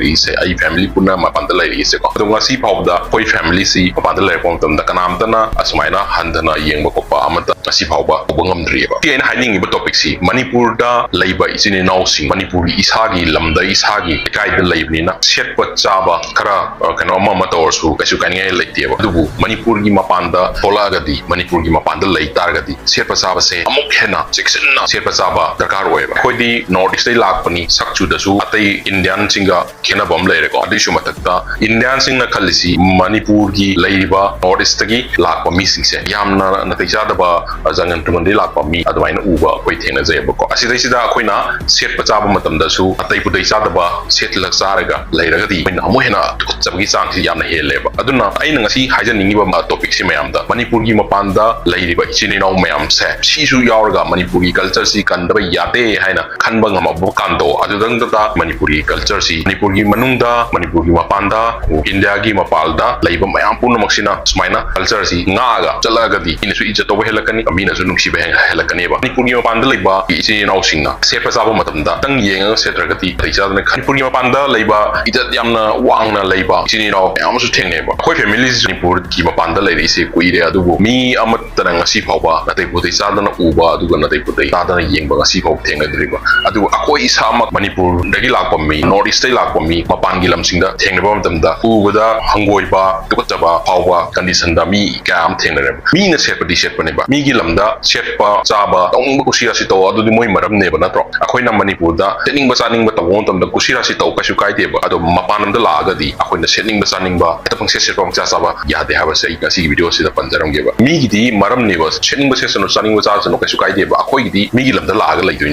ꯔꯤꯁꯦ ꯑꯩ ꯐꯦꯃꯤꯂꯤ ꯄꯨꯟꯅ ꯃꯄꯥꯟꯗ ꯂꯩꯔꯤꯁꯦꯀꯣ ꯑꯗꯣ ꯉꯁꯤ ꯐꯥꯎꯕꯗ ꯑꯩꯈꯣꯏ ꯐꯦꯃꯤꯂꯤꯁꯤ ꯃꯄꯥꯟꯗ ꯂꯩꯔꯛꯄ ꯃꯇꯝꯗ ꯀꯅꯥꯝꯇꯅ ꯑꯁꯨꯃꯥꯏꯅ ꯍꯟꯊꯅ ꯌꯦꯡꯕ ꯈꯣꯠꯄ ꯑꯃꯠꯇ ꯉꯁꯤ ꯐꯥꯎꯕ ꯇꯧꯕ ꯉꯝꯗ꯭ꯔꯤꯑꯕ ꯁꯤ ꯑꯩꯅ ꯍꯥꯏꯅꯤꯡꯉꯤꯕ ꯇꯣꯄꯤꯛꯁꯤ ꯃꯅꯤꯄꯨꯔꯗ ꯂꯩꯕ ꯏꯆꯤꯟ ꯏꯅꯥꯎꯁꯤꯡ ꯃꯅꯤꯄꯨꯔꯒꯤ ꯏꯁꯥꯒꯤ ꯂꯝꯗ ꯏꯁꯥꯒꯤ ꯂꯩꯀꯥꯏꯗ ꯂꯩꯕꯅꯤꯅ ꯁꯦꯠꯄ ꯆꯥꯕ ꯈꯔ ꯀꯩꯅꯣ ꯑꯃ ꯇꯧꯔꯁꯨ ꯀꯩꯁꯨ ꯀꯥꯏꯅꯤꯡꯉꯥꯏ ꯂꯩꯇꯦꯕ ꯑꯗꯨꯕꯨ ꯃꯅꯤꯄꯨꯔꯒꯤ ꯃꯄꯥꯟꯗ ꯊꯣꯛꯂꯛꯑꯒꯗꯤ ꯃꯅꯤꯄꯨꯔꯒꯤ ꯃꯄꯥꯟꯗ ꯂꯩ ꯇꯥꯔꯒꯗꯤ ꯁꯦꯠꯄ ꯆꯥꯕꯁꯦ ꯑꯃꯨꯛ ꯍꯦꯟꯅ ꯆꯦꯛꯁꯤꯟꯅ ꯁꯦꯠꯄ ꯆꯥꯕ ꯗꯔꯀꯥꯔ ꯑꯣꯏꯌꯦꯕ ꯑꯩꯈꯣꯏꯗꯤ ꯅꯣꯔꯠ ꯏꯁꯇꯩ ꯂꯥꯛꯄꯅꯤ ꯁꯛꯆꯨꯗꯁꯨ ꯑꯇꯩ ꯏꯟꯗꯤꯌꯥꯟꯁꯤꯡꯒ ꯈꯦꯠꯅꯕ ꯑꯃ ꯂꯩꯔꯦꯀꯣ ꯑꯗꯨꯏꯁꯨ ꯃꯊꯛꯇ ꯏꯟꯗꯤꯌꯥꯟꯁꯤꯡꯅ ꯈꯜꯂꯤꯁꯤ ꯃꯅꯤꯄꯨꯔꯒꯤ ꯂꯩꯔꯤꯕ ꯅꯣꯔꯠ ꯏꯁꯇꯒꯤ ꯂꯥꯛꯄ ꯃꯤꯁꯤꯡꯁꯦ ꯌꯥꯝꯅ ꯅꯥꯇꯩ ꯆꯥꯗꯕ ꯖꯪꯒꯜ ꯇꯨꯡꯒꯜꯗꯒꯤ ꯂꯥꯛꯄ ꯃꯤ ꯑꯗꯨꯃꯥꯏꯅ ꯎꯕ ꯑꯩꯈꯣꯏ ꯊꯦꯡꯅꯖꯩꯑꯕꯀꯣ ꯑꯁꯤꯗꯩꯁꯤꯗ ꯑꯩꯈꯣꯏꯅ ꯁꯦꯠꯄ ꯆꯥꯕ ꯃꯇꯝꯗꯁꯨ ꯑꯇꯩ ꯄꯨꯇꯩ ꯆꯥꯗꯕ ꯁꯦꯠꯂ ꯆꯥꯔꯒ ꯂꯩꯔꯒꯗꯤ ꯑꯩꯈꯣꯏꯅ ꯑꯃꯨꯛ ꯍꯦꯟꯅ ꯇꯨꯀꯠꯆꯕꯒꯤ ꯆꯥꯡꯁꯤ ꯌꯥꯝꯅ ꯍꯦꯜꯂꯦꯕ ꯑꯗꯨꯅ ꯑꯩꯅ ꯉꯁꯤ ꯍꯥꯏꯖꯅꯤꯡꯉꯤꯕ ꯇꯣꯄꯤꯛꯁꯤ ꯃꯌꯥꯝꯗ ꯃꯅꯤꯄꯨꯔꯒꯤ ꯃꯄꯥꯟꯗ ꯂꯩꯔꯤꯕ ꯏꯆꯤꯟ ꯏꯅꯥꯎ ꯃꯌꯥꯝꯁꯦ ꯁꯤꯁꯨ ꯌꯥꯎꯔꯒ ꯃꯅꯤꯄꯨꯔꯒꯤ ꯀꯜꯆꯔꯁꯤ ꯀꯟꯗꯕ ꯌꯥꯗꯦ ꯍꯥꯏꯅ ꯈꯟꯕ ꯉꯝꯃꯕ ꯀꯥꯟꯗꯣ ꯑꯗꯨꯗꯪꯗ ꯃꯅꯤꯄꯨꯔꯒꯤ ꯀꯜꯆꯔꯁꯤ ꯃꯅꯤꯄꯨꯔꯒꯤ ꯃꯅꯨꯡꯗ ꯃꯅꯤꯄꯨꯔꯒꯤ ꯃꯄꯥꯟꯗ ꯏꯟꯗꯤꯌꯥꯒꯤ ꯃꯄꯥꯟꯗ ꯂꯩꯕ ꯃꯌꯥꯝ ꯄꯨꯝꯅꯃꯛꯁꯤꯅ ꯁꯨꯃꯥꯏꯅ ꯀꯜꯆꯔꯁꯤ ꯉꯥꯛꯑꯒ ꯆꯠꯂꯛꯑꯒꯗꯤ ꯃꯤꯅꯁꯨ ꯏज्ꯖꯠ ꯇꯧꯕ ꯍꯦꯜꯂꯛꯀꯅꯤ ꯃꯤꯅꯁꯨ ꯅꯨꯡꯁꯤꯕ ꯍꯦꯜꯂꯛꯀꯅꯦꯕ ꯃꯅꯤꯄꯨꯔꯒꯤ ꯃꯄꯥꯟꯗ ꯂꯩꯕ ꯏꯆꯤꯟ ꯏꯅꯥꯎꯁꯤꯡꯅ ꯁꯦꯠꯄ ꯆꯥꯕ ꯃꯇꯝꯗ ꯈꯤꯇꯪ ꯌꯦꯡꯉꯒ ꯁꯦꯠꯇ꯭ꯔꯒꯗꯤ ꯂꯩ ꯆꯥꯗꯅ ꯃꯅꯤꯄꯨꯔꯒꯤ ꯃꯄꯥꯟꯗ ꯂꯩꯕ ꯏज्ꯖꯠ ꯌꯥꯝꯅ ꯋꯥꯡꯅ ꯂꯩꯕ ꯏꯆꯤꯟ ꯏꯅꯥꯎ ꯃꯌꯥꯝ ꯑꯃꯁꯨ ꯊꯦꯡꯅꯩꯕ ꯑꯩꯈꯣꯏ ꯐꯦꯃꯤꯂꯤꯁꯤ ꯃꯅꯤꯄꯨꯔꯒꯤ ꯃꯄꯥꯟꯗ ꯂꯩꯔꯤꯁꯦ ꯀꯨꯏꯔꯦ ꯑꯗꯨꯕꯨ ꯃꯤ ꯑꯃꯠꯇꯅ ꯉꯁꯤ ꯐꯥꯎꯕ ꯅꯥꯇꯩ ꯄꯨꯇꯩ ꯆꯥꯗꯅ ꯎꯕ ꯑꯗꯨꯒ ꯅꯥꯇꯩ ꯄꯨꯇꯩ ꯆꯥꯗꯅ ꯌꯦꯡꯕ ꯉꯁꯤ ꯐꯥꯎꯕ ꯊꯦꯡꯅꯗ꯭ꯔꯤꯕ ꯑꯗꯨꯒ ꯑꯩꯈꯣꯏ ꯏꯁꯥꯃꯛ ꯃꯅꯤꯄꯨꯔꯗꯒꯤ ꯂꯥꯛꯄ ꯃꯤ ꯅꯣꯔꯠ ꯏꯁꯇꯩ ꯂꯥꯛꯄ ꯃꯤ ꯃꯄꯥꯟꯒꯤ ꯂꯝꯁꯤꯡꯗ ꯊꯦꯡꯅꯕ ꯃꯇꯝꯗ ꯎꯕꯗ ꯍꯪꯒꯣꯏꯕ ꯇꯨꯀꯠꯆꯕ ꯐꯥꯎꯕ ꯀꯟꯗꯤꯁꯟꯗ ꯃꯤ ꯀꯌꯥ ꯑꯃ ꯊꯦꯡꯅꯔꯦꯕ ꯃꯤꯅ ꯁꯦꯠꯄꯗꯤ ꯁꯦꯠꯄꯅꯦꯕ ꯃꯤꯒꯤ ꯂꯝꯗ ꯁꯦꯠꯄ ꯆꯥꯕ ꯇꯧꯅꯤꯡꯕ ꯀꯨꯁꯤꯔꯥꯁꯤ ꯇꯧ ꯑꯗꯨꯗꯤ ꯃꯣꯏ ꯃꯔꯝꯅꯦꯕ ꯅꯠꯇ꯭ꯔꯣ ꯑꯩꯈꯣꯏꯅ ꯃꯅꯤꯄꯨꯔꯗ ꯁꯦꯠꯅꯤꯡꯕ ꯆꯥꯅꯤꯡꯕ ꯇꯧꯕ ꯃꯇꯝꯗ ꯀꯨꯁꯤꯔꯥꯁꯤ ꯇꯧ ꯀꯩꯁꯨ ꯀꯥꯏꯗꯦꯕ ꯑꯗꯣ ꯃꯄꯥꯟ ꯂꯝꯗ ꯂꯥꯛꯑꯒꯗꯤ ꯑꯩꯈꯣꯏꯅ ꯁꯦꯠꯅꯤꯡꯕ ꯆꯥꯅꯤꯡꯕ ꯍꯦꯛꯇ ꯄꯪꯁꯦꯠ ꯁꯦꯠꯄ ꯄꯪꯆꯥ ꯆꯥꯕ ꯌꯥꯗꯦ ꯍꯥꯏꯕꯁꯦ ꯑꯩ ꯉꯁꯤꯒꯤ ꯚꯤꯗꯤꯑꯣꯁꯤꯗ ꯄꯟꯖꯔꯝꯒꯦꯕ ꯃꯤꯒꯤꯗꯤ ꯃꯔꯝꯅꯦꯕ ꯁꯦꯠꯅꯤꯡꯕ ꯁꯦꯠꯁꯅꯨ ꯆꯥꯅꯤꯡꯕ ꯆꯥꯁꯅꯨ ꯀꯩꯁꯨ ꯀꯥꯏꯗꯦꯕ ꯑꯩꯈꯣꯏꯒꯤꯗꯤ ꯃꯤꯒꯤ ꯂꯝꯗ ꯂꯥꯛꯑꯒ ꯂꯩꯗꯣꯏꯅꯤ